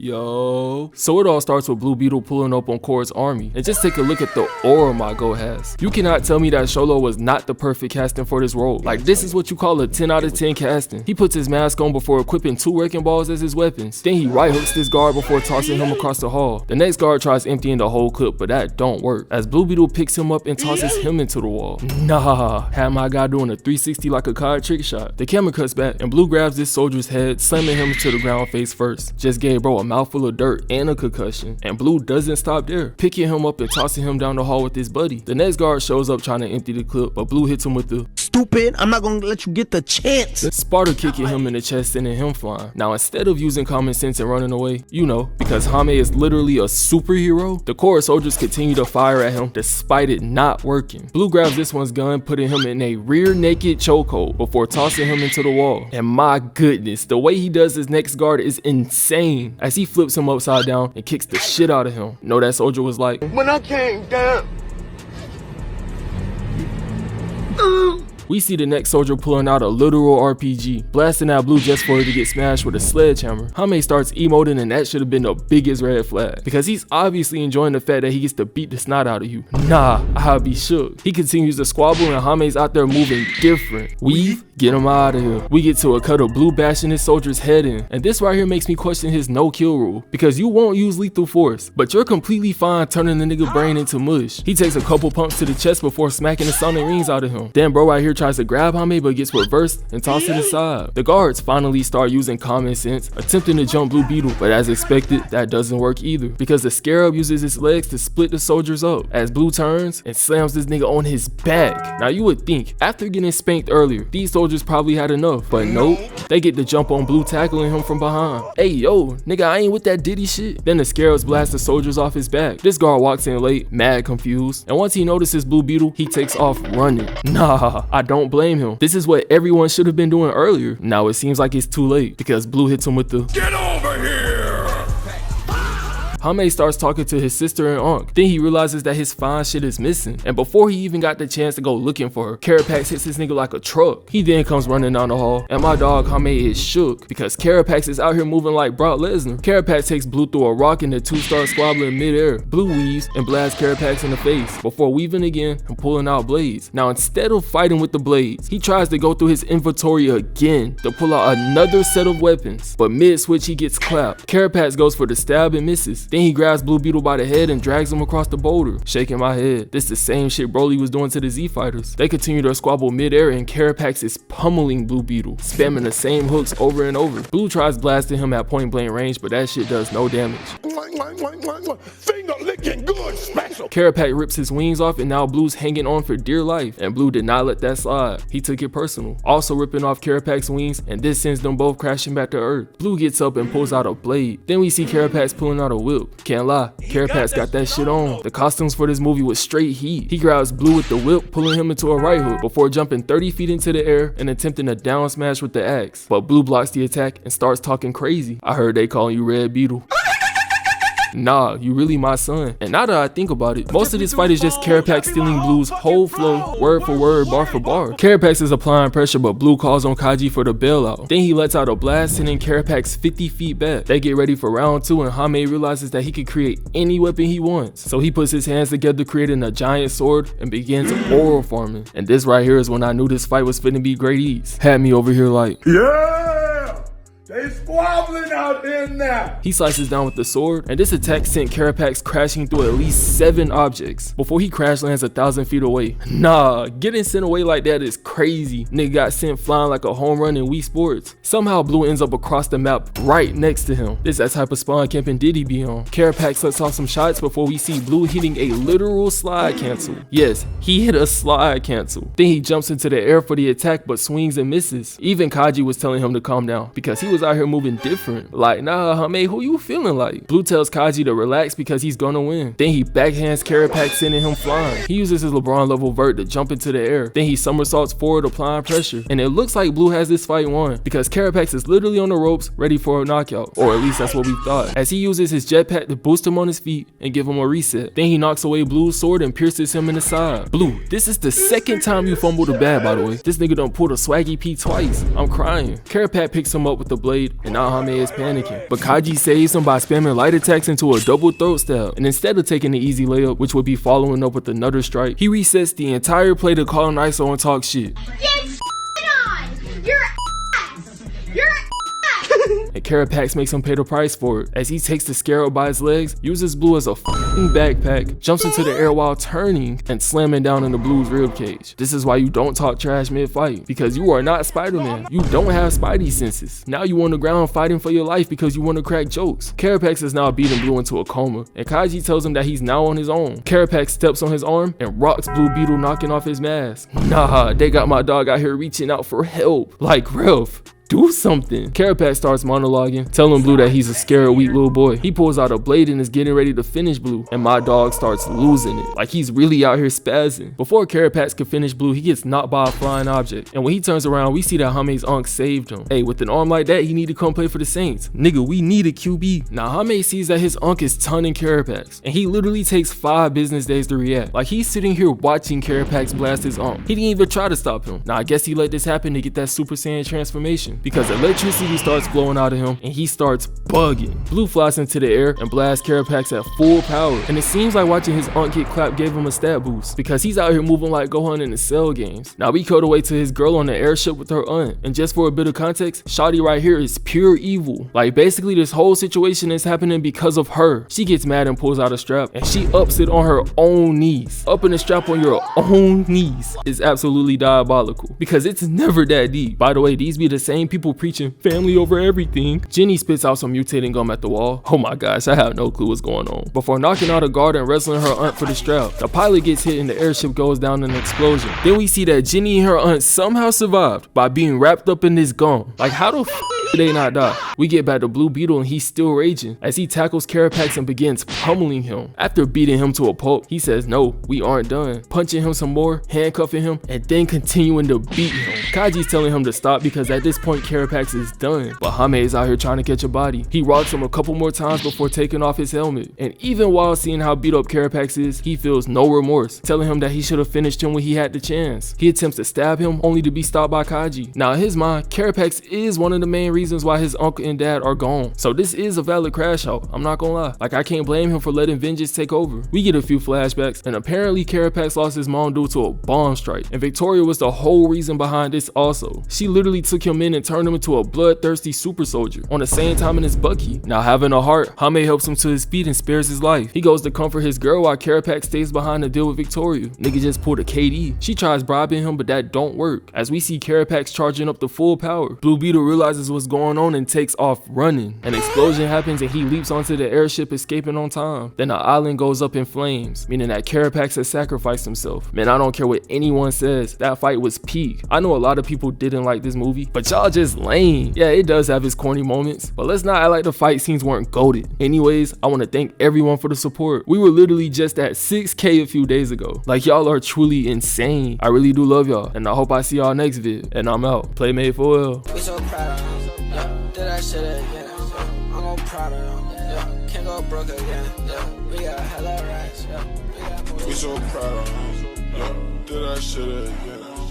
Yo. So it all starts with Blue Beetle pulling up on Korra's army. And just take a look at the aura my Go has. You cannot tell me that Sholo was not the perfect casting for this role. Like, this is what you call a 10 out of 10 casting. He puts his mask on before equipping 2 wrecking balls as his weapons. Then he right hooks this guard before tossing him across the hall. The next guard tries emptying the whole clip, but that don't work, as Blue Beetle picks him up and tosses him into the wall. Nah, had my guy doing a 360 like a card trick shot. The camera cuts back and Blue grabs this soldier's head, slamming him to the ground face first. Just gave bro a mouthful of dirt and a concussion, and Blue doesn't stop there, picking him up and tossing him down the hall with his buddy. The next guard shows up trying to empty the clip, but Blue hits him with the stupid, I'm not gonna let you get the chance. Sparta kicking him in the chest, sending him flying. Now instead of using common sense and running away, you know, because Jaime is literally a superhero, the Korra soldiers continue to fire at him despite it not working. Blue grabs this one's gun, putting him in a rear naked chokehold before tossing him into the wall. And my goodness, the way he does his next guard is insane, as he flips him upside down and kicks the shit out of him. No, that soldier was like, when I came down. We see the next soldier pulling out a literal RPG, blasting at Blue just for it to get smashed with a sledgehammer. Jaime starts emoting, and that should have been the biggest red flag, because he's obviously enjoying the fact that he gets to beat the snot out of you. Nah, I'd be shook. He continues to squabble and Jaime's out there moving different. Weave, get him out of here. We get to a cut of Blue bashing his soldier's head in, and this right here makes me question his no kill rule, because you won't use lethal force, but you're completely fine turning the nigga brain into mush. He takes a couple pumps to the chest before smacking the sonic rings out of him. Then bro right here tries to grab Jaime but gets reversed and tossed to the side. The guards finally start using common sense, attempting to jump Blue Beetle, but as expected, that doesn't work either, because the Scarab uses his legs to split the soldiers up, as Blue turns and slams this nigga on his back. Now you would think, after getting spanked earlier, these soldiers probably had enough, but nope, they get the jump on Blue, tackling him from behind. Hey yo, nigga, I ain't with that Diddy shit. Then the Scarabs blast the soldiers off his back. This guard walks in late, mad confused, and once he notices Blue Beetle, he takes off running. Nah, I don't blame him. This is what everyone should have been doing earlier. Now it seems like it's too late, because Blue hits him with the Get over here! Jaime starts talking to his sister and aunt. Then he realizes that his fine shit is missing, and before he even got the chance to go looking for her, Carapax hits this nigga like a truck. He then comes running down the hall, and my dog Jaime is shook, because Carapax is out here moving like Brock Lesnar. Carapax takes Blue through a rock and the two start squabbling midair. Blue weaves and blasts Carapax in the face, before weaving again and pulling out blades. Now instead of fighting with the blades, he tries to go through his inventory again to pull out another set of weapons, but mid-switch he gets clapped. Carapax goes for the stab and misses. Then he grabs Blue Beetle by the head and drags him across the boulder. Shaking my head. This is the same shit Broly was doing to the Z fighters. They continue to squabble midair and Carapax is pummeling Blue Beetle, spamming the same hooks over and over. Blue tries blasting him at point blank range, but that shit does no damage. Finger licking good special. Carapax rips his wings off, and now Blue's hanging on for dear life, and Blue did not let that slide. He took it personal, also ripping off Carapax's wings, and this sends them both crashing back to earth. Blue gets up and pulls out a blade. Then we see Carapax pulling out a whip. Can't lie, Carapax got that shit on. The costumes for this movie was straight heat. He grabs Blue with the whip, pulling him into a right hook before jumping 30 feet into the air and attempting a down smash with the axe. But Blue blocks the attack and starts talking crazy. I heard they calling you Red Beetle. Nah, you really my son. And now that I think about it, most of this fight is just Carapax stealing Blue's whole flow, word for word, bar for bar. Carapax is applying pressure, but Blue calls on Kaji for the bailout. Then he lets out a blast, sending Carapax 50 feet back. They get ready for round 2, and Jaime realizes that he can create any weapon he wants. So he puts his hands together, creating a giant sword, and begins oral farming. And this right here is when I knew this fight was finna be great ease. Had me over here like, Yeah! They squabbling out there now. He slices down with the sword, and this attack sent Carapax crashing through at least 7 objects before he crash lands 1,000 feet away. Nah, getting sent away like that is crazy. Nigga got sent flying like a home run in Wii Sports. Somehow Blue ends up across the map right next to him. This that type of spawn camping Diddy be on. Carapax lets off some shots before we see Blue hitting a literal slide cancel. Yes, he hit a slide cancel. Then he jumps into the air for the attack but swings and misses. Even Kaji was telling him to calm down, because he was out here moving different. Like, nah, Jaime, who you feeling like? Blue tells Kaji to relax because he's gonna win. Then he backhands Carapax, sending him flying. He uses his LeBron level vert to jump into the air. Then he somersaults forward, applying pressure. And it looks like Blue has this fight won, because Carapax is literally on the ropes, ready for a knockout. Or at least that's what we thought, as he uses his jetpack to boost him on his feet and give him a reset. Then he knocks away Blue's sword and pierces him in the side. Blue, this is the second time you fumbled a bad, by the way. This nigga done pulled a swaggy P twice. I'm crying. Carapax picks him up with the blade blade, and now Jaime is panicking. But Kaji saves him by spamming light attacks into a double throat stab, and instead of taking the easy layup, which would be following up with another strike, he resets the entire play to call him ISO and talk shit. Yes, on! You're ass! You're ass! And Carapax makes him pay the price for it, as he takes the scarab by his legs, uses Blue as a f***ing backpack, jumps into the air while turning, and slamming down into Blue's ribcage. This is why you don't talk trash mid-fight, because you are not Spider-Man. You don't have Spidey senses. Now you on the ground fighting for your life because you want to crack jokes. Carapax is now beating Blue into a coma, and Kaji tells him that he's now on his own. Carapax steps on his arm and rocks Blue Beetle, knocking off his mask. Nah, they got my dog out here reaching out for help. Like, Ralph, do something. Carapax starts monologuing, telling Blue that he's a scared, weak little boy. He pulls out a blade and is getting ready to finish Blue, and my dog starts losing it, like he's really out here spazzing. Before Carapax can finish Blue, he gets knocked by a flying object, and when he turns around, we see that Jaime's unc saved him. Hey, with an arm like that, he need to come play for the Saints. Nigga, we need a QB. Now Jaime sees that his unc is tunning Carapax, and he literally takes 5 business days to react. Like, he's sitting here watching Carapax blast his unc. He didn't even try to stop him. Now I guess he let this happen to get that Super Saiyan transformation, because electricity starts flowing out of him and he starts bugging. Blue flies into the air and blasts Carapax at full power, and it seems like watching his aunt get clapped gave him a stat boost, because he's out here moving like Gohan in the Cell games. Now we cut away to his girl on the airship with her aunt, and just for a bit of context, Shawty right here is pure evil. Like, basically this whole situation is happening because of her. She gets mad and pulls out a strap, and she ups it on her own knees. Upping the strap on your own knees is absolutely diabolical, because it's never that deep. By the way, these be the same people preaching family over everything. Jenny spits out some mutating gum at the wall. Oh my gosh, I have no clue what's going on. Before knocking out a guard and wrestling her aunt for the strap, the pilot gets hit and the airship goes down in an explosion. Then we see that Jenny and her aunt somehow survived by being wrapped up in this gum. Like, how the f did they not die? We get back to Blue Beetle and he's still raging as he tackles Carapax and begins pummeling him. After beating him to a pulp, he says, no, we aren't done. Punching him some more, handcuffing him, and then continuing to beat him. Kaji's telling him to stop because at this point Carapax is done, but Jaime is out here trying to catch a body. He rocks him a couple more times before taking off his helmet, and even while seeing how beat up Carapax is, he feels no remorse, telling him that he should have finished him when he had the chance. He attempts to stab him only to be stopped by Kaji. Now in his mind, Carapax is one of the main reasons why his uncle and dad are gone, so this is a valid crash out, I'm not gonna lie. Like, I can't blame him for letting vengeance take over. We get a few flashbacks, and apparently Carapax lost his mom due to a bomb strike, and Victoria was the whole reason behind this also. She literally took him in and turned him into a bloodthirsty super soldier on the same time in his Bucky. Now having a heart, Jaime helps him to his feet and spares his life. He goes to comfort his girl while Carapax stays behind to deal with Victoria. Nigga just pulled a KD. She tries bribing him, but that don't work, as we see Carapax charging up to full power. Blue Beetle realizes what's going on and takes off running. An explosion happens and he leaps onto the airship, escaping on time. Then the island goes up in flames, meaning that Carapax has sacrificed himself. Man, I don't care what anyone says, that fight was peak. I know a lot of people didn't like this movie, but y'all just lame. Yeah, it does have its corny moments, but let's not act like the fight scenes weren't goated. Anyways, I want to thank everyone for the support. We were literally just at 6K a few days ago. Like, y'all are truly insane. I really do love y'all, and I hope I see y'all next vid. And I'm out. Playmate for well. We so proud of them. Yeah, did that shit again. Yeah, I'm gon' proud of them. Yeah, can't go broke again. Yeah, we got hella racks. Yeah, we so proud of them. Yeah, did that shit again.